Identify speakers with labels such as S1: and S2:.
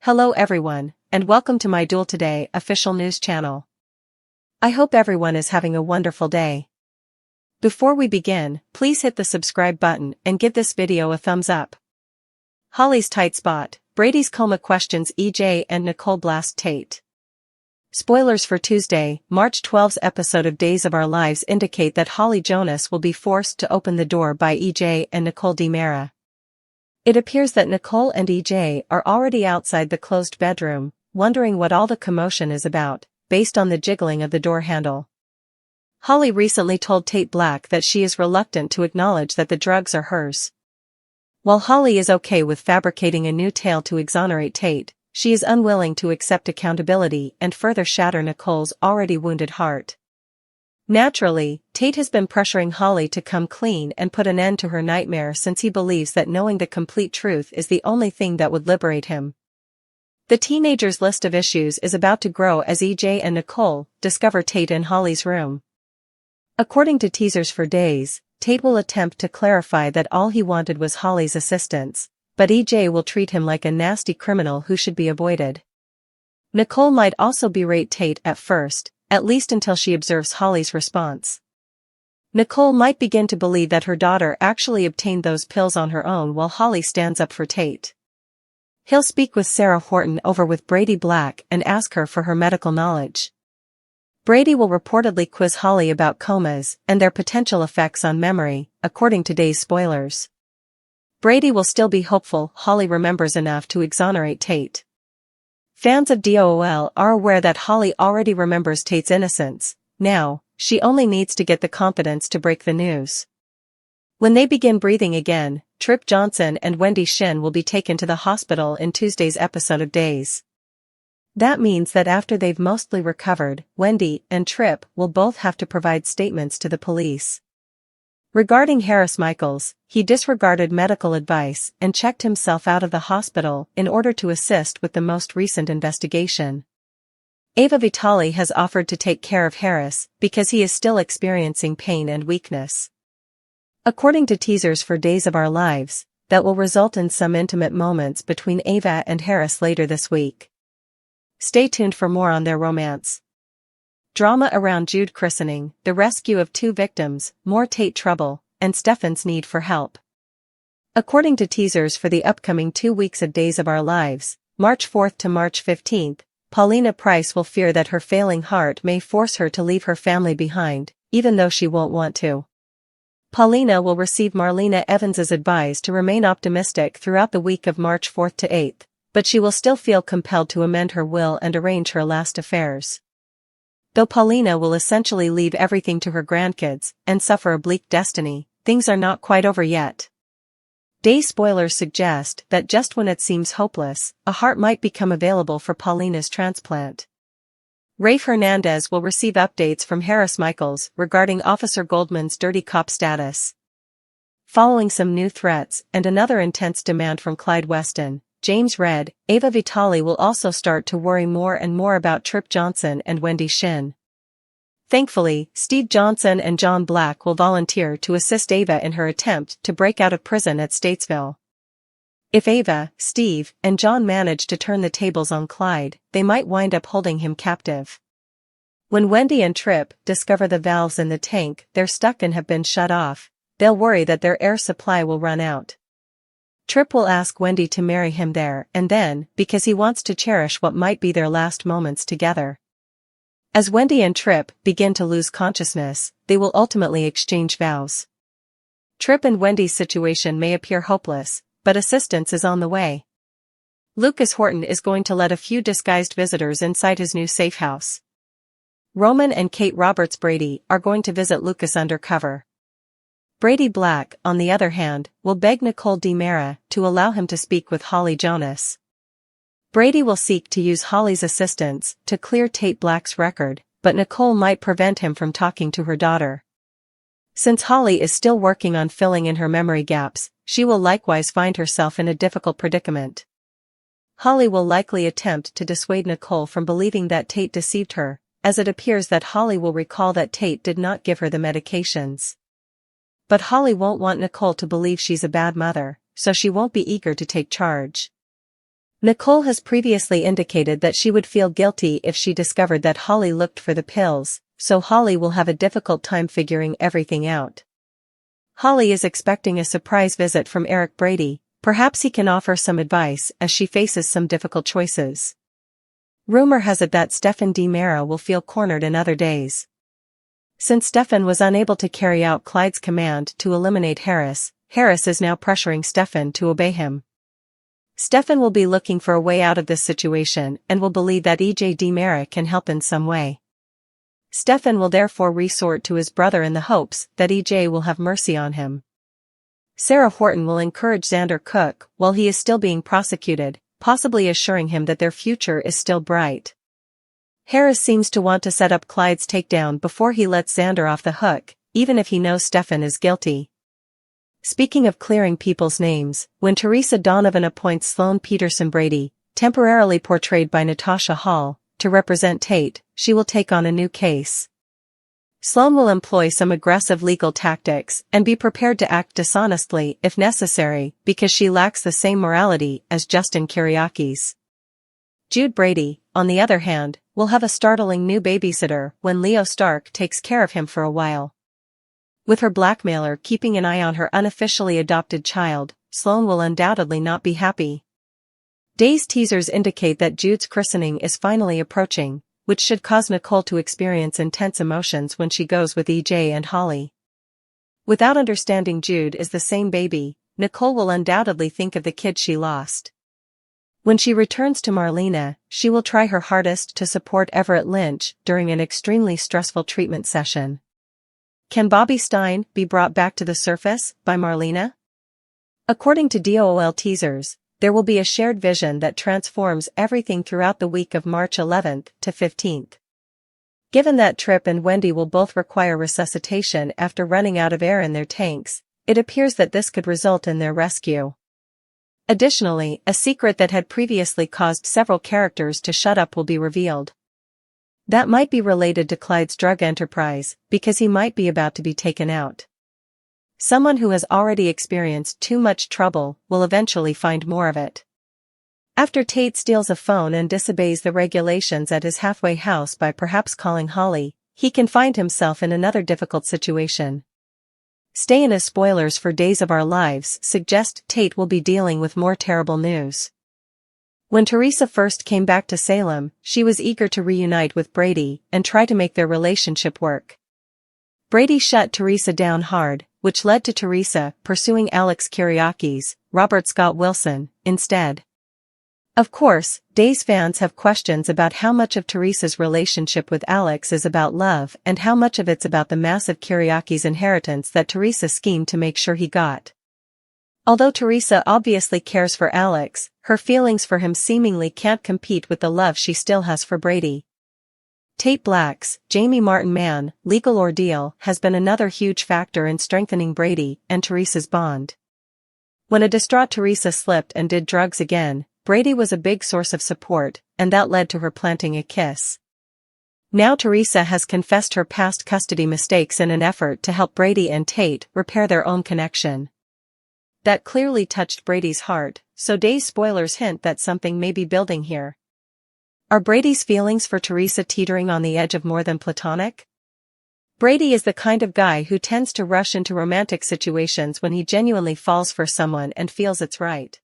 S1: Hello everyone, and welcome to my Duel Today official news channel. I hope everyone is having a wonderful day. Before we begin, please hit the subscribe button and give this video a thumbs up. Holly's tight spot, Brady's Coma questions EJ and Nicole blast Tate. Spoilers for Tuesday, March 12's episode of Days of Our Lives indicate that Holly Jonas will be forced to open the door by EJ and Nicole DiMera. It appears that Nicole and EJ are already outside the closed bedroom, wondering what all the commotion is about, based on the jiggling of the door handle. Holly recently told Tate Black that she is reluctant to acknowledge that the drugs are hers. While Holly is okay with fabricating a new tale to exonerate Tate, she is unwilling to accept accountability and further shatter Nicole's already wounded heart. Naturally, Tate has been pressuring Holly to come clean and put an end to her nightmare since he believes that knowing the complete truth is the only thing that would liberate him. The teenager's list of issues is about to grow as EJ and Nicole discover Tate in Holly's room. According to teasers for days, Tate will attempt to clarify that all he wanted was Holly's assistance, but EJ will treat him like a nasty criminal who should be avoided. Nicole might also berate Tate at first, at least until she observes Holly's response. Nicole might begin to believe that her daughter actually obtained those pills on her own while Holly stands up for Tate. He'll speak with Sarah Horton over with Brady Black and ask her for her medical knowledge. Brady will reportedly quiz Holly about comas and their potential effects on memory, according to Days spoilers. Brady will still be hopeful Holly remembers enough to exonerate Tate. Fans of DOOL are aware that Holly already remembers Tate's innocence. Now, she only needs to get the confidence to break the news. When they begin breathing again, Trip Johnson and Wendy Shin will be taken to the hospital in Tuesday's episode of Days. That means that after they've mostly recovered, Wendy and Trip will both have to provide statements to the police. Regarding Harris Michaels, he disregarded medical advice and checked himself out of the hospital in order to assist with the most recent investigation. Ava Vitale has offered to take care of Harris because he is still experiencing pain and weakness. According to teasers for Days of Our Lives, that will result in some intimate moments between Ava and Harris later this week. Stay tuned for more on their romance. Drama around Jude christening, the rescue of 2 victims, more Tate trouble, and Stefan's need for help. According to teasers for the upcoming 2 weeks of Days of Our Lives, March 4th to March 15th, Paulina Price will fear that her failing heart may force her to leave her family behind, even though she won't want to. Paulina will receive Marlena Evans's advice to remain optimistic throughout the week of March 4th to 8th, but she will still feel compelled to amend her will and arrange her last affairs. Though Paulina will essentially leave everything to her grandkids and suffer a bleak destiny, things are not quite over yet. Day spoilers suggest that just when it seems hopeless, a heart might become available for Paulina's transplant. Rafe Hernandez will receive updates from Harris Michaels regarding Officer Goldman's dirty cop status. Following some new threats and another intense demand from Clyde Weston, James Redd, Ava Vitale will also start to worry more and more about Trip Johnson and Wendy Shin. Thankfully, Steve Johnson and John Black will volunteer to assist Ava in her attempt to break out of prison at Statesville. If Ava, Steve, and John manage to turn the tables on Clyde, they might wind up holding him captive. When Wendy and Trip discover the valves in the tank they're stuck in have been shut off, they'll worry that their air supply will run out. Trip will ask Wendy to marry him there and then because he wants to cherish what might be their last moments together. As Wendy and Trip begin to lose consciousness, they will ultimately exchange vows. Trip and Wendy's situation may appear hopeless, but assistance is on the way. Lucas Horton is going to let a few disguised visitors inside his new safe house. Roman and Kate Roberts Brady are going to visit Lucas undercover. Brady Black, on the other hand, will beg Nicole DiMera to allow him to speak with Holly Jonas. Brady will seek to use Holly's assistance to clear Tate Black's record, but Nicole might prevent him from talking to her daughter. Since Holly is still working on filling in her memory gaps, she will likewise find herself in a difficult predicament. Holly will likely attempt to dissuade Nicole from believing that Tate deceived her, as it appears that Holly will recall that Tate did not give her the medications. But Holly won't want Nicole to believe she's a bad mother, so she won't be eager to take charge. Nicole has previously indicated that she would feel guilty if she discovered that Holly looked for the pills, so Holly will have a difficult time figuring everything out. Holly is expecting a surprise visit from Eric Brady. Perhaps he can offer some advice as she faces some difficult choices. Rumor has it that Stefan DiMera will feel cornered in other days. Since Stefan was unable to carry out Clyde's command to eliminate Harris, Harris is now pressuring Stefan to obey him. Stefan will be looking for a way out of this situation and will believe that EJ DiMera can help in some way. Stefan will therefore resort to his brother in the hopes that EJ will have mercy on him. Sarah Horton will encourage Xander Cook while he is still being prosecuted, possibly assuring him that their future is still bright. Harris seems to want to set up Clyde's takedown before he lets Xander off the hook, even if he knows Stefan is guilty. Speaking of clearing people's names, when Teresa Donovan appoints Sloane Peterson Brady, temporarily portrayed by Natasha Hall, to represent Tate, she will take on a new case. Sloane will employ some aggressive legal tactics and be prepared to act dishonestly if necessary because she lacks the same morality as Justin Kyriakis. Jude Brady, on the other hand, will have a startling new babysitter when Leo Stark takes care of him for a while. With her blackmailer keeping an eye on her unofficially adopted child, Sloane will undoubtedly not be happy. Days teasers indicate that Jude's christening is finally approaching, which should cause Nicole to experience intense emotions when she goes with EJ and Holly. Without understanding Jude is the same baby, Nicole will undoubtedly think of the kid she lost. When she returns to Marlena, she will try her hardest to support Everett Lynch during an extremely stressful treatment session. Can Bobby Stein be brought back to the surface by Marlena? According to DOL teasers, there will be a shared vision that transforms everything throughout the week of March 11th to 15th. Given that Tripp and Wendy will both require resuscitation after running out of air in their tanks, it appears that this could result in their rescue. Additionally, a secret that had previously caused several characters to shut up will be revealed. That might be related to Clyde's drug enterprise, because he might be about to be taken out. Someone who has already experienced too much trouble will eventually find more of it. After Tate steals a phone and disobeys the regulations at his halfway house by perhaps calling Holly, he can find himself in another difficult situation. Stay in as spoilers for Days of Our Lives suggest Tate will be dealing with more terrible news. When Teresa first came back to Salem, she was eager to reunite with Brady and try to make their relationship work. Brady shut Teresa down hard, which led to Teresa pursuing Alex Kyriakis, Robert Scott Wilson, instead. Of course, Days fans have questions about how much of Teresa's relationship with Alex is about love and how much of it's about the massive Kyriakis inheritance that Teresa schemed to make sure he got. Although Teresa obviously cares for Alex, her feelings for him seemingly can't compete with the love she still has for Brady. Tate Black's Jamie Martin Mann legal ordeal has been another huge factor in strengthening Brady and Teresa's bond. When a distraught Teresa slipped and did drugs again, Brady was a big source of support, and that led to her planting a kiss. Now Teresa has confessed her past custody mistakes in an effort to help Brady and Tate repair their own connection. That clearly touched Brady's heart, so Days spoilers hint that something may be building here. Are Brady's feelings for Teresa teetering on the edge of more than platonic? Brady is the kind of guy who tends to rush into romantic situations when he genuinely falls for someone and feels it's right.